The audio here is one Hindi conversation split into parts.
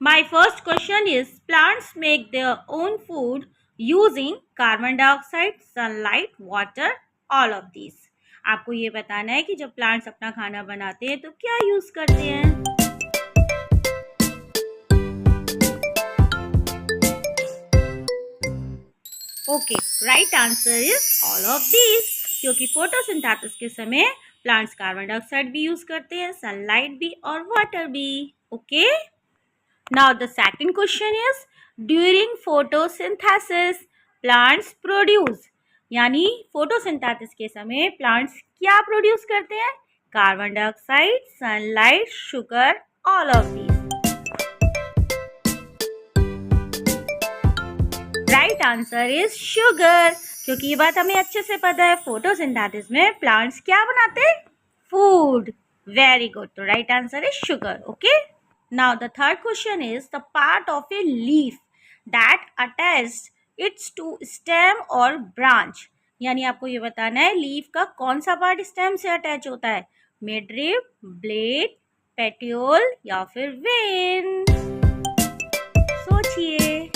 My first question is plants make their own food using carbon dioxide, sunlight, water, all of these. आपको ये बताना है कि जब प्लांट्स अपना खाना बनाते हैं तो क्या यूज करते हैं. Okay, right answer is all of these. क्योंकि फोटोसिंथेसिस के समय प्लांट्स कार्बन डाइऑक्साइड भी यूज करते हैं, सनलाइट भी और वाटर भी. Okay. Now the second question is during photosynthesis plants produce यानी फोटोसिंथेसिस के समय प्लांट्स क्या प्रोड्यूस करते हैं? Carbon dioxide, sunlight, sugar, all of these. Right answer is sugar. क्योंकि ये बात हमें अच्छे से पता है, फोटोसिंथेसिस में प्लांट्स क्या बनाते हैं? फूड. Very good. तो right answer is sugar. Okay. Now the third question is the part of a leaf that attached its to stem or branch. यानी आपको ये बताना है लीफ का कौन सा पार्ट स्टेम से अटैच होता है? मिडरिप, ब्लेड, पेटियोल या फिर वेन. सोचिए.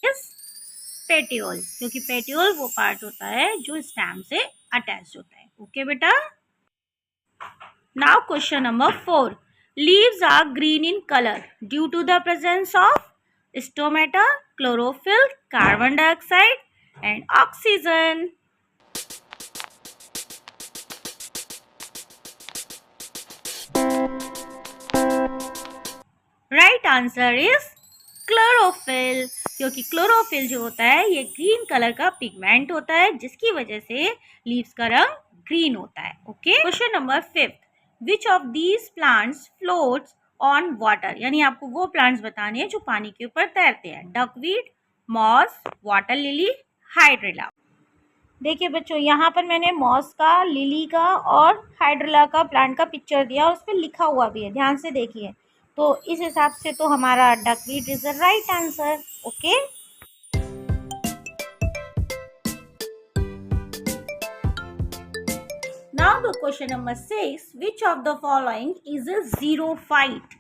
Yes, petiole. क्योंकि पेटियोल वो पार्ट होता है जो स्टेम से अटैच होता है. ओके बेटा. Now question number 4. Leaves are green in color due to the presence of stomata, chlorophyll, carbon dioxide and oxygen. Right answer is chlorophyll. क्योंकि क्लोरोफिल जो होता है ये ग्रीन कलर का पिगमेंट होता है जिसकी वजह से लीव्स का रंग ग्रीन होता है. Okay. Question number 5. Which of these plants floats on water? यानी आपको वो प्लांट्स बताने हैं जो पानी के ऊपर तैरते हैं. Duckweed, moss, water lily, hydrilla. देखिए बच्चों, यहाँ पर मैंने मॉस का, लिली का और हाइड्रिला का प्लांट का पिक्चर दिया और उस पर लिखा हुआ भी है. ध्यान से देखिए. तो इस हिसाब से तो हमारा duckweed is the right answer. Okay. Now the question number 6. Which of the following is a xerophyte?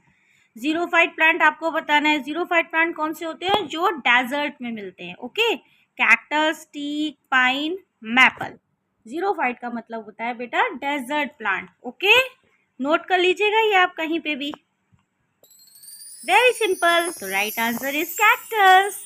xerophyte plant आपको बताना है. xerophyte प्लांट कौन से होते हैं? जो डेजर्ट में मिलते हैं. Okay. Cactus, teak, pine, maple. xerophyte का मतलब होता है बेटा डेजर्ट प्लांट. ओके. नोट कर लीजिएगा ये आप कहीं पे भी. Very simple. तो राइट आंसर इज कैक्टस.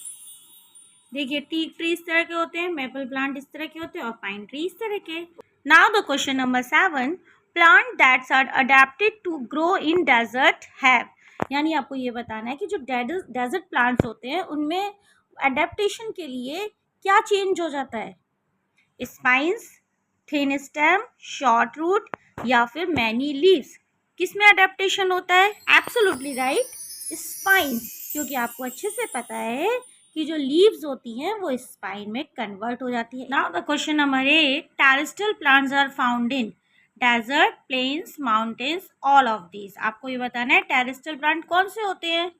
देखिए, टीक ट्री इस तरह के होते हैं, मैपल प्लांट इस तरह के होते हैं और पाइन ट्री इस तरह के. Now the question number 7. Plant that are adapted to grow in desert have. यानी आपको ये बताना है कि जो डेजर्ट प्लांट्स होते हैं उनमें अडेप्टेशन के लिए क्या चेंज हो जाता है? Spines, thin stem, short root या फिर मैनी लीव्स. किस में अडेप्टेशन होता है? Absolutely right, spines. क्योंकि आपको अच्छे से पता है कि जो लीव्स होती हैं वो स्पाइन में कन्वर्ट हो जाती है. Now the question number 8. Terrestrial plants are found in desert, plains, mountains, all of these. आपको ये बताना है टेरेस्ट्रियल प्लांट कौन से होते हैं.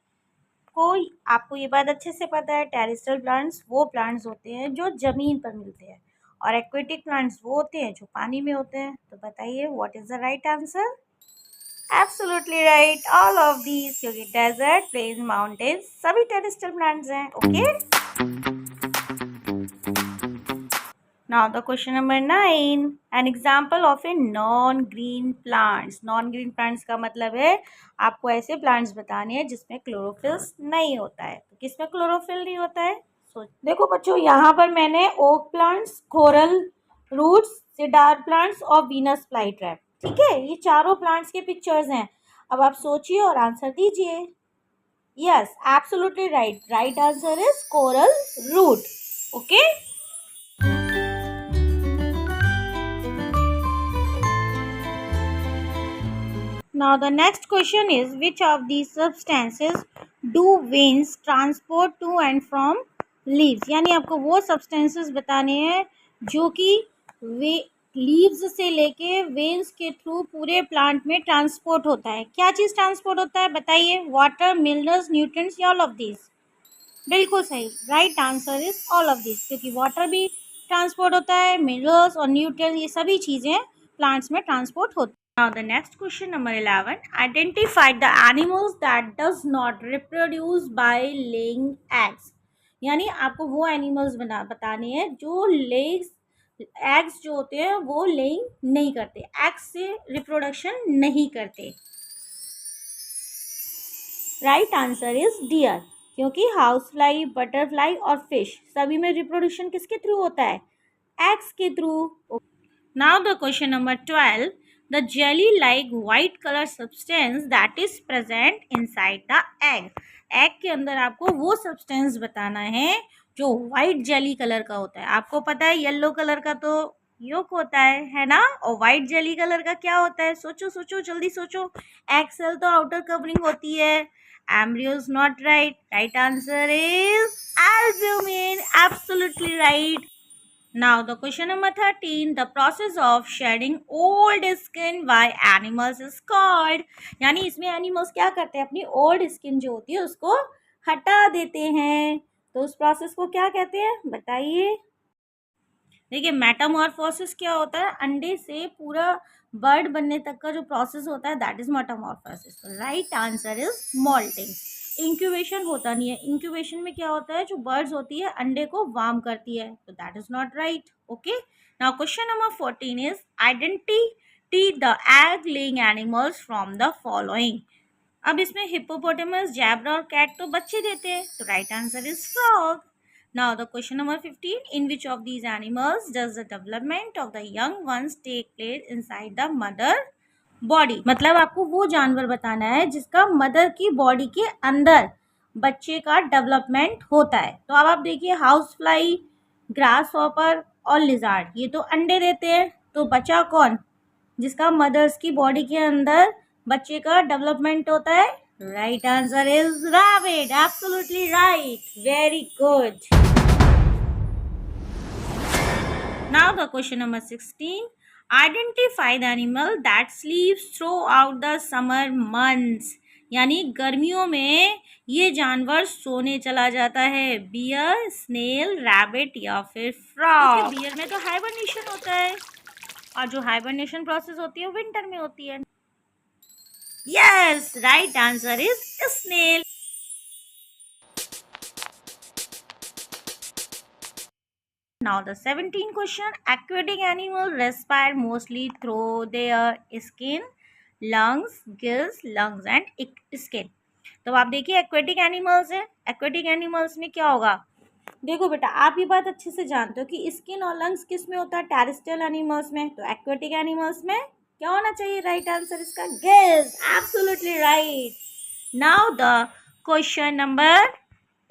कोई आपको ये बात अच्छे से पता है, टेरेस्ट्रियल प्लांट्स वो प्लांट्स होते हैं जो जमीन पर मिलते हैं और एक्वेटिक प्लांट्स वो होते हैं जो पानी में होते हैं. तो बताइए what is the right answer. Absolutely right, all of these. क्योंकि डेजर्ट, प्लेन, माउंटेन्स सभी टेरेस्ट्रियल प्लांट्स हैं. Okay. Now the question number 9. An example of a non green plants. Non green plants का मतलब है आपको ऐसे प्लांट्स बताने हैं जिसमें क्लोरोफिल नहीं होता है. तो किसमें क्लोरोफिल नहीं होता है? देखो बच्चों, यहाँ पर मैंने oak plants, coral roots, cedar plants और वीनस फ्लाईट्रैप. ठीक है, ये चारों प्लांट्स के पिक्चर्स हैं. अब आप सोचिए और आंसर दीजिए. Yes, absolutely right. Right answer is coral root. Okay. Now the next question is which of these substances do winds transport to and from leaves. यानी आपको वो substances बताने हैं जो कि वे लीव्स से लेके वेन्स के थ्रू पूरे प्लांट में ट्रांसपोर्ट होता है. क्या चीज़ ट्रांसपोर्ट होता है बताइए. वाटर, मिनरल्स, न्यूट्रिएंट्स या ऑल ऑफ दिस. बिल्कुल सही. Right answer is all of this. क्योंकि वाटर भी ट्रांसपोर्ट होता है, मिनरल्स और न्यूट्रिएंट्स ये सभी चीज़ें प्लांट्स में ट्रांसपोर्ट होती हैं. Now the next question number 11. Identify the animals that does not reproduce by laying eggs. यानी आपको वो एनिमल्स बताने हैं जो लेग्स एग्स जो होते हैं वो लेइंग नहीं करते, एग्स से रिप्रोडक्शन नहीं करते. राइट आंसर इज डियर, क्योंकि हाउस फ्लाई, बटरफ्लाई और फिश सभी में रिप्रोडक्शन किसके थ्रू होता है? एग्स के through. Now the question number 12. The jelly-like white color substance that is present inside the egg. Egg के अंदर आपको वो सब्सटेंस बताना है जो वाइट जेली कलर का होता है. आपको पता है येलो कलर का तो योक होता है ना? और वाइट जेली कलर का क्या होता है? सोचो सोचो, जल्दी सोचो. एग सेल तो आउटर कवरिंग होती है. Embryo is not right. Right answer is albumin. Absolutely right. Now the question number 13. The process of shedding old skin by animals is called. यानी इसमें एनिमल्स क्या करते हैं? अपनी ओल्ड स्किन जो होती है उसको हटा देते हैं. तो उस प्रोसेस को क्या कहते हैं बताइए? देखिए, मेटामॉर्फोसिस क्या होता है? अंडे से पूरा बर्ड बनने तक का जो प्रोसेस होता है that is metamorphosis. Right answer is moulting. Incubation होता नहीं है. इंक्यूबेशन में क्या होता है? जो बर्ड्स होती है अंडे को वार्म करती है, तो that is not right. Okay, now question number 14 is identity the egg laying animals from the following. अब इसमें हिप्पोपोटेमस, जैब्रा और कैट तो बच्चे देते हैं, तो right answer is frog. Now the question number 15. In which of these animals does the development of the young ones take place inside the mother body? मतलब आपको वो जानवर बताना है जिसका मदर की बॉडी के अंदर बच्चे का डेवलपमेंट होता है. तो अब आप देखिए, हाउस फ्लाई, ग्रास हॉपर और लिजार्ड ये तो अंडे देते हैं. तो बचा कौन? जिसका मदर्स की बॉडी के अंदर बच्चे का डेवलपमेंट होता है. Right answer is rabbit. Absolutely right. Very good. Now the question number 16. Identify the animal that sleeps throughout the summer months. यानी गर्मियों में ये जानवर सोने चला जाता है. बियर, स्नेल, रैबिट या फिर फ्रॉग. बियर में तो हाइबरनेशन होता है और जो हाइबरनेशन प्रोसेस होती है विंटर में होती है. Yes, right answer is snail. Now the 17th question. Aquatic animals respire mostly through their skin, lungs, gills, lungs and skin. तो आप देखिए एक्वेटिक एनिमल्स है. एक्वेटिक एनिमल्स में क्या होगा? देखो बेटा, आप ये बात अच्छे से जानते हो कि स्किन और लंग्स किस में होता है? टेरेस्ट्रियल एनिमल्स में. तो एक्वेटिक एनिमल्स में क्या होना चाहिए? राइट आंसर इसका gills. Absolutely right. Now the question number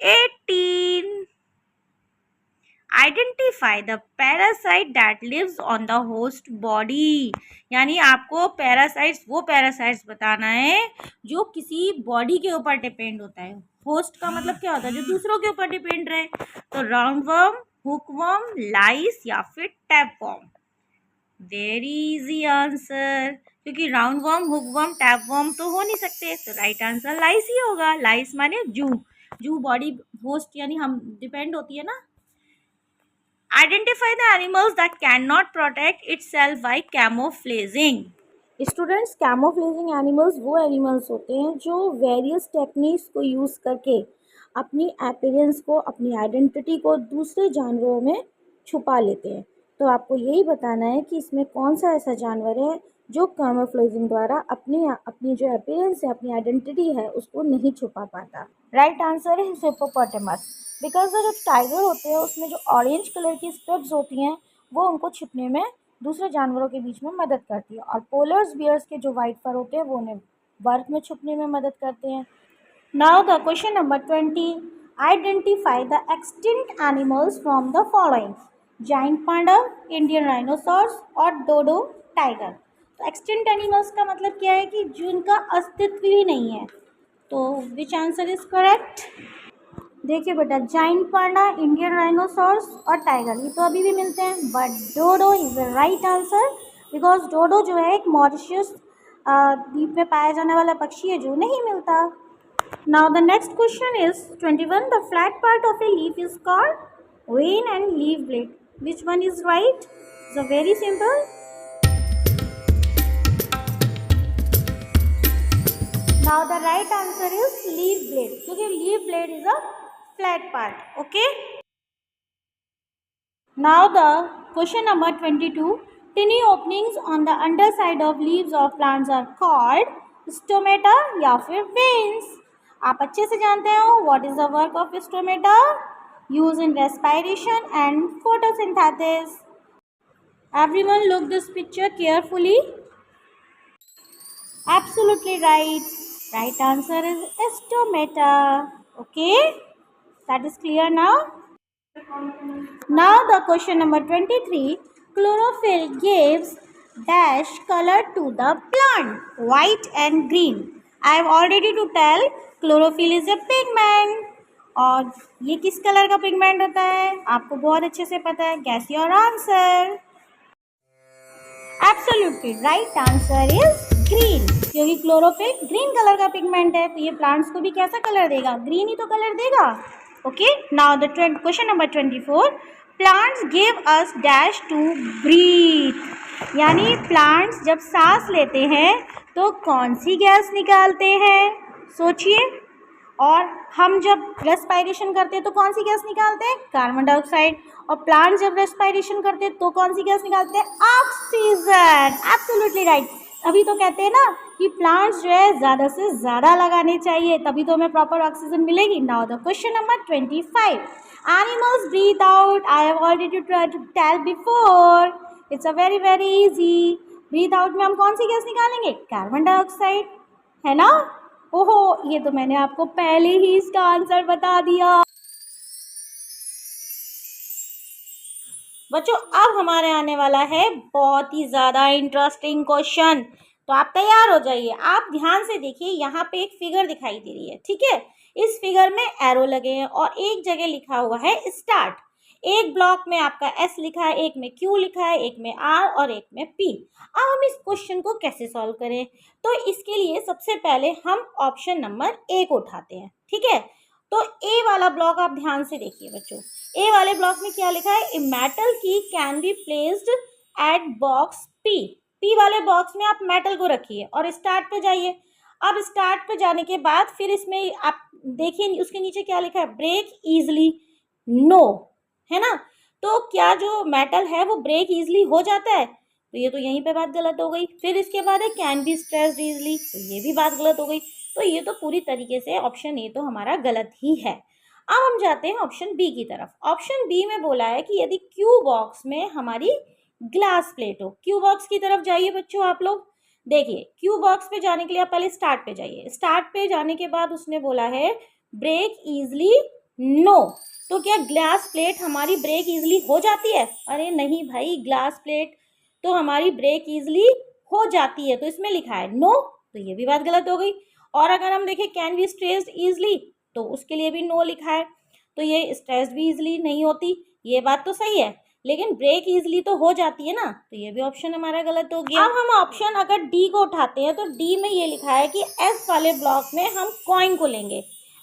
18. Identify the parasite that lives on the host body. यानी आपको पैरासाइट्स, वो पैरासाइट्स बताना है जो किसी बॉडी के ऊपर डिपेंड होता है. होस्ट का मतलब क्या होता है? जो दूसरों के ऊपर डिपेंड रहे. तो round worm, hook worm, lice या फिर tape worm. Very easy answer, क्योंकि round worm, hook worm, tape worm तो हो नहीं सकते. तो राइट आंसर लाइस ही होगा. लाइस माने जू. जू बॉडी होस्ट यानी हम डिपेंड होती है ना. Identify the animals that can not protect itself by camouflaging. Students, camouflaging animals वो एनिमल्स होते हैं जो वेरियस टेक्निक्स को यूज़ करके अपनी अपीयरेंस को, अपनी आइडेंटिटी को दूसरे जानवरों में छुपा लेते हैं. तो आपको यही बताना है कि इसमें कौन सा ऐसा जानवर है जो कैमोफ्लेजिंग द्वारा अपनी जो अपीयरेंस है, अपनी आइडेंटिटी है, उसको नहीं छुपा पाता. राइट आंसर है हिप्पोपोटेमस. बिकॉज जो टाइगर होते हैं उसमें जो ऑरेंज कलर की स्ट्रिप्स होती हैं वो उनको छिपने में, दूसरे जानवरों के बीच में मदद करती है. और पोलर्स बियर्स के जो वाइट फर होते हैं वो उन्हें बर्फ में छुपने में मदद करते हैं. Now the question number 20. Identify the extinct animals from the following. Giant panda, Indian rhinoceros और डोडो टाइगर. तो एक्सटिंक्ट एनिमल्स का मतलब क्या है? कि जिनका अस्तित्व ही नहीं है. तो विच आंसर इज करेक्ट? देखिए बेटा, जाइंट पांडा, इंडियन राइनोसॉर्स और टाइगर ये तो अभी भी मिलते हैं, but dodo is the right answer. Because dodo जो है एक मॉरिशस द्वीप में पाया जाने वाला पक्षी है जो नहीं मिलता. Now the next question is 21. The flat part of a leaf is called vein and leaf blade. Which one is right? It's a very simple. Right answer is leaf blade, क्योंकि leaf blade is a flat part. Okay. Now the question number 22. Tiny openings on the underside of leaves of plants are called stomata या फिर veins. आप अच्छे से जानते हो what is the work of stomata? Used in respiration and photosynthesis. Everyone look this picture carefully. Absolutely right. Right answer is stomata. Okay, that is clear now. Now the question number 23. Chlorophyll gives dash color to the plant, white and green. I have already to tell chlorophyll is a pigment. और ये किस कलर का पिगमेंट होता है आपको बहुत अच्छे से पता है. Guess your answer. Absolutely right answer is green. क्योंकि क्लोरोफिल ग्रीन कलर का पिगमेंट है तो ये प्लांट्स को भी कैसा कलर देगा, ग्रीन ही तो कलर देगा. Okay. Now the question number 24. Plants give us dash to breathe. यानी प्लांट्स जब सांस लेते हैं तो कौन सी गैस निकालते हैं, सोचिए. और हम जब रेस्पायरेशन करते हैं तो कौन सी गैस निकालते हैं, कार्बन डाइऑक्साइड. और प्लांट जब रेस्पायरेशन करते हैं तो कौन सी गैस निकालते हैं, ऑक्सीजन. Absolutely right. अभी तो कहते हैं ना कि प्लांट्स जो है ज़्यादा से ज़्यादा लगाने चाहिए, तभी तो हमें प्रॉपर ऑक्सीजन मिलेगी. Now the question number 25. Animals breathe out. I have already tried to tell before. It's a very very easy. Breathe out में हम कौन सी गैस निकालेंगे, कार्बन डाइऑक्साइड, है ना. ओहो, ये तो मैंने आपको पहले ही इसका आंसर बता दिया. बच्चों अब हमारे आने वाला है बहुत ही ज़्यादा इंटरेस्टिंग क्वेश्चन, तो आप तैयार हो जाइए. आप ध्यान से देखिए, यहाँ पे एक फिगर दिखाई दे रही है, ठीक है. इस फिगर में एरो लगे हैं और एक जगह लिखा हुआ है स्टार्ट. एक ब्लॉक में आपका एस लिखा है, एक में क्यू लिखा है, एक में आर और एक में पी. अब हम इस क्वेश्चन को कैसे सॉल्व करें, तो इसके लिए सबसे पहले हम ऑप्शन नंबर ए को उठाते हैं, ठीक है. तो ए वाला ब्लॉक आप ध्यान से देखिए बच्चों. ए वाले ब्लॉक में क्या लिखा है, ए मेटल की can be placed at box P. P वाले बॉक्स में आप मेटल को रखिए और स्टार्ट पे जाइए. अब स्टार्ट पे जाने के बाद फिर इसमें आप देखिए उसके नीचे क्या लिखा है, ब्रेक इजली नो, है ना. तो क्या जो मेटल है वो ब्रेक इजली हो जाता है, तो ये तो यहीं पे बात गलत हो गई. फिर इसके बाद है कैन बी स्ट्रेस्ड इजली, तो ये भी बात गलत हो गई. तो ये तो पूरी तरीके से ऑप्शन ए तो हमारा गलत ही है. अब हम जाते हैं ऑप्शन बी की तरफ. ऑप्शन बी में बोला है कि यदि क्यू बॉक्स में हमारी ग्लास प्लेट हो. क्यू बॉक्स की तरफ जाइए बच्चों आप लोग. देखिए क्यू बॉक्स पे जाने के लिए आप पहले स्टार्ट पे जाइए. स्टार्ट पे जाने के बाद उसने बोला है ब्रेक इजली नो. तो क्या ग्लास प्लेट हमारी ब्रेक इजली हो जाती है, अरे नहीं भाई, ग्लास प्लेट तो हमारी ब्रेक इजली हो जाती है, तो इसमें लिखा है नो, तो ये भी बात गलत हो गई. और अगर हम देखें कैन बी स्ट्रेस्ड इजली, तो उसके लिए भी नो लिखा है, तो ये स्ट्रेस्ड भी इजली नहीं होती, ये बात तो सही है. लेकिन ब्रेक इजली तो हो जाती है ना, तो ये भी ऑप्शन हमारा गलत हो गया. अब हम ऑप्शन अगर डी को उठाते हैं तो डी में ये लिखा है कि एस वाले ब्लॉक में हम कॉइन को लेंगे.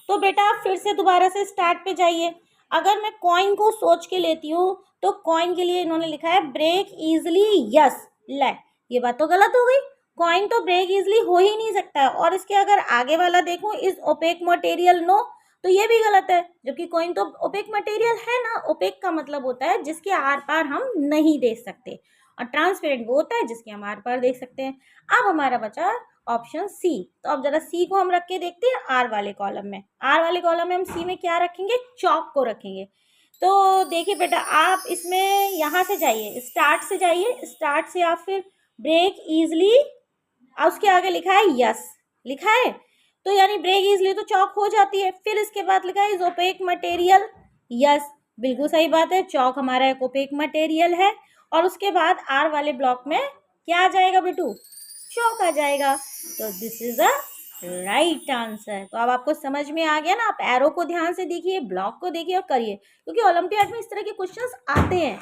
तो बेटा आप फिर से दोबारा से स्टार्ट पे जाइए. अगर मैं कॉइन को सोच के लेती हूँ तो कॉइन के लिए इन्होंने लिखा है ब्रेक इजली यस. ले, ये बात तो गलत हो गई. कॉइन तो ब्रेक इजली हो ही नहीं सकता है. और इसके अगर आगे वाला देखूं इज ओपेक मटेरियल नो, तो ये भी गलत है, जबकि कॉइन तो ओपेक मटेरियल है ना. ओपेक का मतलब होता है जिसके आर पार हम नहीं देख सकते, और ट्रांसपेरेंट वो होता है जिसके हम आर पार देख सकते हैं. अब हमारा बचा ऑप्शन सी. तो अब जरा सी को हम रख के देखते हैं आर वाले कॉलम में. आर वाले कॉलम में हम सी में क्या रखेंगे, चॉक को रखेंगे. तो देखिए बेटा आप इसमें यहाँ से जाइए, स्टार्ट से जाइए. स्टार्ट से आप फिर ब्रेक इजली, उसके आगे लिखा है यस लिखा है, तो यानी ब्रेक इजली तो चॉक हो जाती है. फिर इसके बाद लिखा है इज ओपेक मटेरियल यस, बिल्कुल सही बात है, चॉक हमारा एक ओपेक मटेरियल है. और उसके बाद आर वाले ब्लॉक में क्या आ जाएगा बेटू, चॉक आ जाएगा. तो this is a right answer. तो अब आपको समझ में आ गया ना. आप एरो को ध्यान से देखिए, ब्लॉक को देखिए और करिए, क्योंकि ओलंपियाड में इस तरह के क्वेश्चंस आते हैं.